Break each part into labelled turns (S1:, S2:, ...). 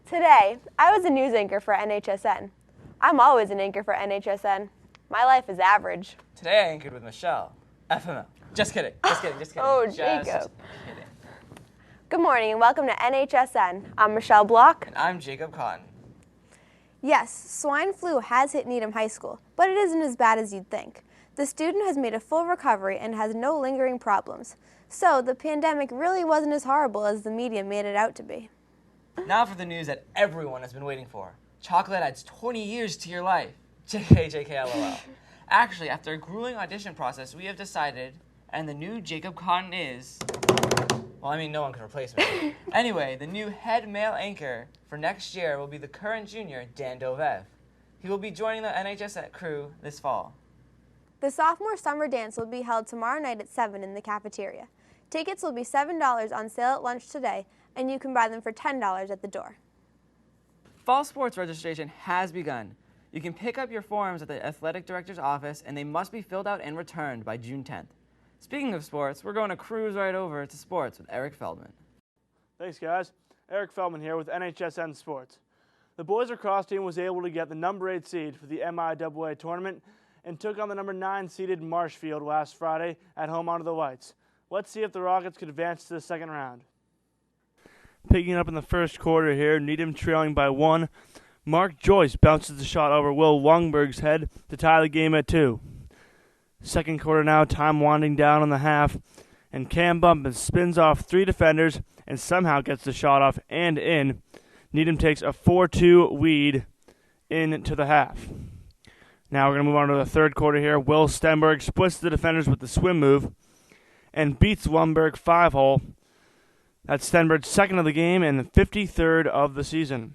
S1: Today, I was a news anchor for NHSN. I'm always an anchor for NHSN. My life is average.
S2: Today I anchored with Michelle. FML. Just kidding.
S1: Oh,
S2: Just
S1: Jacob.
S2: kidding.
S1: Good morning and welcome to NHSN. I'm Michelle Block.
S2: And I'm Jacob Cotton.
S1: Yes, swine flu has hit Needham High School, but it isn't as bad as you'd think. The student has made a full recovery and has no lingering problems. So the pandemic really wasn't as horrible as the media made it out to be.
S2: Now for the news that everyone has been waiting for. Chocolate adds 20 years to your life. JK, LOL. Actually, after a grueling audition process, we have decided, and the new Jacob Cotton is... Well, I mean, no one can replace me. Anyway, the new head male anchor for next year will be the current junior, Dan Dovev. He will be joining the NHS crew this fall.
S1: The sophomore summer dance will be held tomorrow night at 7 in the cafeteria. Tickets will be $7 on sale at lunch today, and you can buy them for $10 at the door.
S2: Fall sports registration has begun. You can pick up your forms at the athletic director's office, and they must be filled out and returned by June 10th. Speaking of sports, we're going to cruise right over to sports with Eric Feldman.
S3: Thanks, guys. Eric Feldman here with NHSN Sports. The boys lacrosse team was able to get the number 8 seed for the MIAA tournament and took on the number 9 seeded Marshfield last Friday at home under the Whites. Let's see if the Rockets could advance to the second round. Picking up in the first quarter here, Needham trailing by 1. Mark Joyce bounces the shot over Will Wungberg's head to tie the game at 2. Second quarter now, time winding down on the half, and Cam Bumpin spins off 3 defenders and somehow gets the shot off and in. Needham takes a 4-2 lead into the half. Now we're going to move on to the third quarter here. Will Stenberg splits the defenders with the swim move and beats Wungberg 5-hole. That's Stenberg's second of the game and the 53rd of the season.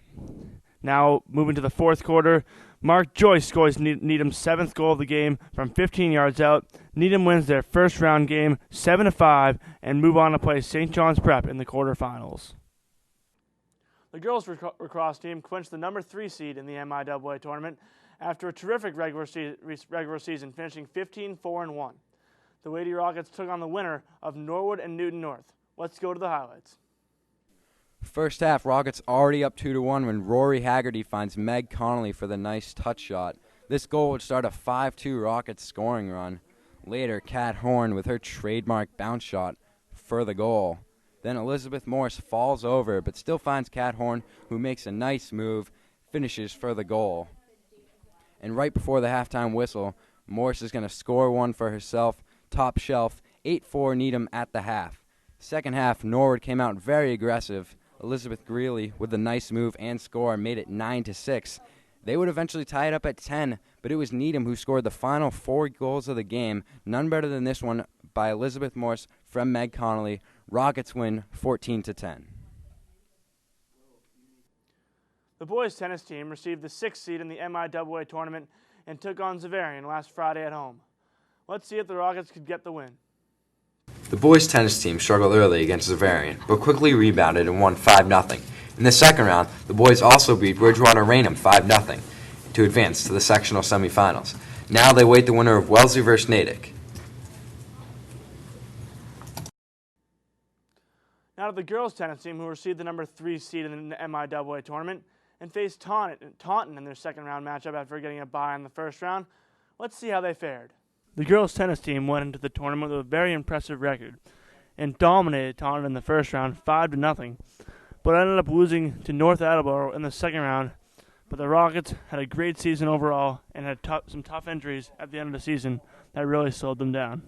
S3: Now moving to the fourth quarter, Mark Joyce scores Needham's 7th goal of the game from 15 yards out. Needham wins their first round game 7-5 and move on to play St. John's Prep in the quarterfinals. The girls' lacrosse team clinched the number 3 seed in the MIAA tournament after a terrific regular season, finishing 15-4-1. The Lady Rockets took on the winner of Norwood and Newton North. Let's go to the highlights.
S4: First half, Rockets already up 2-1 when Rory Haggerty finds Meg Connolly for the nice touch shot. This goal would start a 5-2 Rockets scoring run. Later, Kat Horn with her trademark bounce shot for the goal. Then Elizabeth Morse falls over but still finds Kat Horn, who makes a nice move, finishes for the goal. And right before the halftime whistle, Morse is going to score one for herself, top shelf, 8-4 Needham at the half. Second half, Norwood came out very aggressive. Elizabeth Greeley with a nice move and score made it 9-6. They would eventually tie it up at 10, but it was Needham who scored the final 4 goals of the game, none better than this one by Elizabeth Morse from Meg Connolly. Rockets win 14-10.
S3: The boys' tennis team received the 6th seed in the MIAA tournament and took on Xaverian last Friday at home. Let's see if the Rockets could get the win.
S5: The boys' tennis team struggled early against Xaverian, but quickly rebounded and won 5-0. In the second round, the boys also beat Bridgewater Raynham 5-0 to advance to the sectional semifinals. Now they wait the winner of Wellesley vs. Natick.
S3: Now to the girls' tennis team, who received the number 3 seed in the MIAA tournament and faced Taunton in their second round matchup after getting a bye in the first round. Let's see how they fared. The girls' tennis team went into the tournament with a very impressive record and dominated Taunton in the first round 5-0, but ended up losing to North Attleboro in the second round. But the Rockets had a great season overall and had some tough injuries at the end of the season that really slowed them down.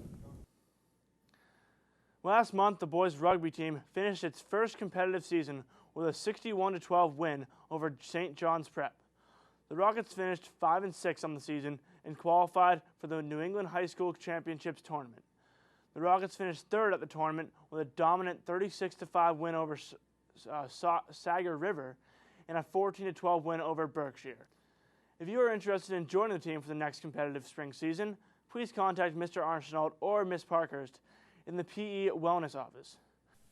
S3: Last month, the boys' rugby team finished its first competitive season with a 61-12 win over St. John's Prep. The Rockets finished 5-6 on the season and qualified for the New England High School Championships tournament. The Rockets finished 3rd at the tournament with a dominant 36-5 win over Sagar River and a 14-12 win over Berkshire. If you are interested in joining the team for the next competitive spring season, please contact Mr. Arsenault or Ms. Parkhurst in the PE Wellness Office.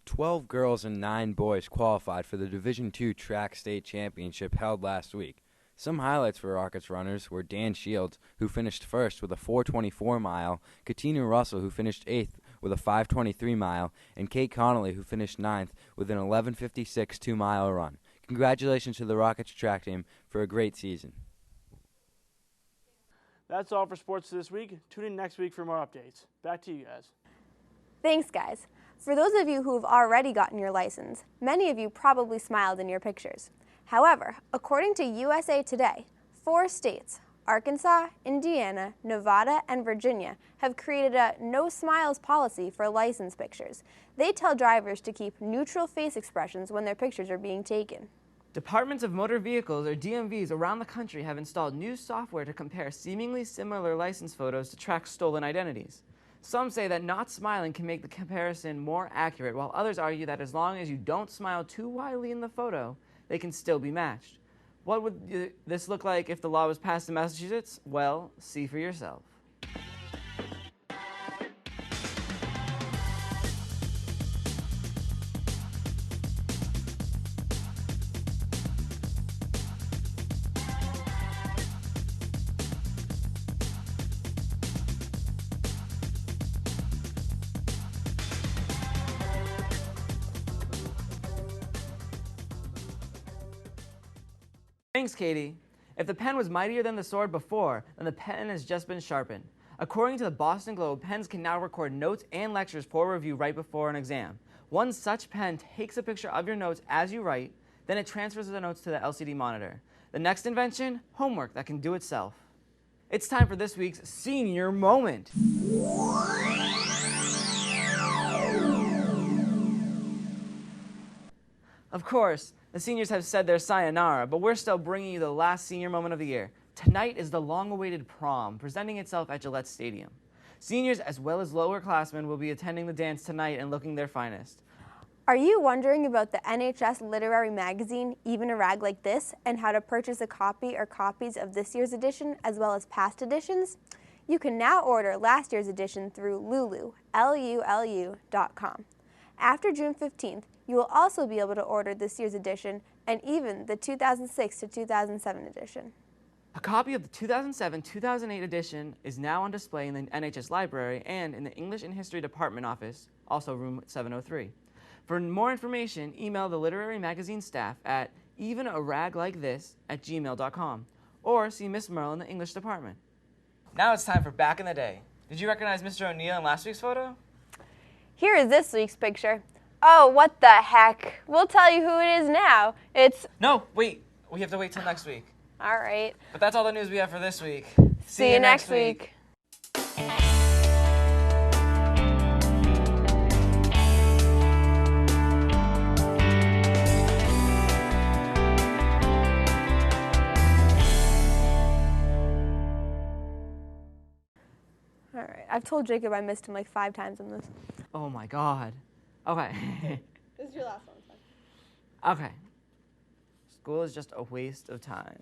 S4: 12 girls and 9 boys qualified for the Division II Track State Championship held last week. Some highlights for Rockets runners were Dan Shields, who finished first with a 4:24 mile, Katina Russell, who finished 8th with a 5:23 mile, and Kate Connolly, who finished 9th with an 11:56 2-mile run. Congratulations to the Rockets track team for a great season.
S3: That's all for sports this week. Tune in next week for more updates. Back to you guys.
S1: Thanks, guys. For those of you who have already gotten your license, many of you probably smiled in your pictures. However, according to USA Today, 4 states, Arkansas, Indiana, Nevada, and Virginia, have created a no smiles policy for license pictures. They tell drivers to keep neutral face expressions when their pictures are being taken.
S2: Departments of Motor Vehicles, or DMVs, around the country have installed new software to compare seemingly similar license photos to track stolen identities. Some say that not smiling can make the comparison more accurate, while others argue that as long as you don't smile too widely in the photo, they can still be matched. What would this look like if the law was passed in Massachusetts? Well, see for yourself. Thanks, Katie. If the pen was mightier than the sword before, then the pen has just been sharpened. According to the Boston Globe, pens can now record notes and lectures for review right before an exam. One such pen takes a picture of your notes as you write, then it transfers the notes to the LCD monitor. The next invention? Homework that can do itself. It's time for this week's Senior Moment. Of course, the seniors have said their sayonara, but we're still bringing you the last senior moment of the year. Tonight is the long-awaited prom, presenting itself at Gillette Stadium. Seniors as well as lowerclassmen will be attending the dance tonight and looking their finest.
S1: Are you wondering about the NHS Literary Magazine, Even a Rag Like This, and how to purchase a copy or copies of this year's edition as well as past editions? You can now order last year's edition through Lulu, LULU.com. After June 15th, you will also be able to order this year's edition and even the 2006 to 2007 edition.
S2: A copy of the 2007-2008 edition is now on display in the NHS Library and in the English and History Department office, also room 703. For more information, email the Literary Magazine staff at evenaraglikethis@gmail.com or see Miss Merle in the English department. Now it's time for Back in the Day. Did you recognize Mr. O'Neill in last week's photo?
S1: Here is this week's picture. Oh, what the heck. We'll tell you who it is now. It's...
S2: No, wait. We have to wait till next week.
S1: All right.
S2: But that's all the news we have for this week.
S1: See you next week. All right. I've told Jacob I missed him like 5 times on this.
S2: Oh my God. Okay.
S1: This is your last one.
S2: Okay. School is just a waste of time.